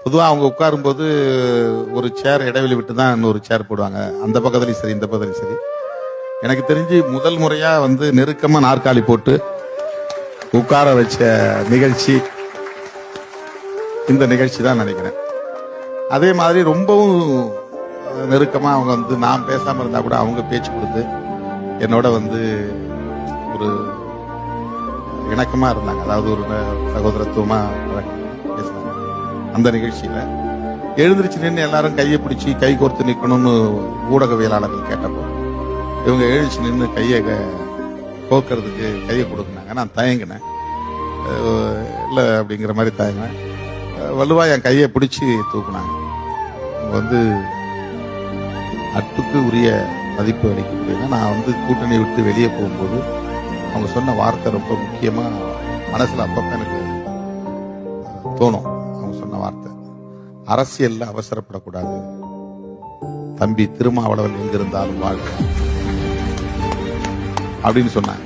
பொதுவாக அவங்க உட்காரும்போது ஒரு சேர் இடைவெளி விட்டு தான் இன்னொரு சேர் போடுவாங்க. அந்த பக்கத்துலையும் சரி இந்த பக்கத்துலையும் சரி. எனக்கு தெரிஞ்சு முதல் முறையா நெருக்கமா நாற்காலி போட்டு உட்கார வச்ச நிகழ்ச்சி இந்த நிகழ்ச்சி தான் நினைக்கிறேன். அதே மாதிரி ரொம்பவும் நெருக்கமா அவங்க நான் பேசாம இருந்தா கூட அவங்க பேச்சு கொடுத்து என்னோட ஒரு இணக்கமா இருந்தாங்க. அதாவது ஒரு சகோதரத்துவமா பேசினாங்க. அந்த நிகழ்ச்சியில எழுந்திருச்சு நின்று எல்லாரும் கையை பிடிச்சி கை கோர்த்து நிக்கணும்னு ஊடகவியலாளர்கள் கேட்டப்போ இவங்க எழுந்திருச்சு நின்று கையை கோக்கிறதுக்கு கையை கொடுக்குனாங்க. நான் தயங்கினேன். இல்லை அப்படிங்கிற மாதிரி தயங்கினேன். வலுவா என் கையை பிடிச்சி தூக்குனாங்க. அவங்க நட்புக்கு உரிய மதிப்பு அளிக்கக்கூடியது. நான் கூட்டணி விட்டு வெளியே போகும்போது அவங்க சொன்ன வார்த்தை ரொம்ப முக்கியமா மனசுல அப்பப்ப எனக்கு தோணும். அவங்க சொன்ன வார்த்தை, அரசியல்ல அவசரப்படக்கூடாது தம்பி, திருமாவளவன் எங்கிருந்தாலும் வாழ்க்கை அப்படின்னு சொன்னாங்க.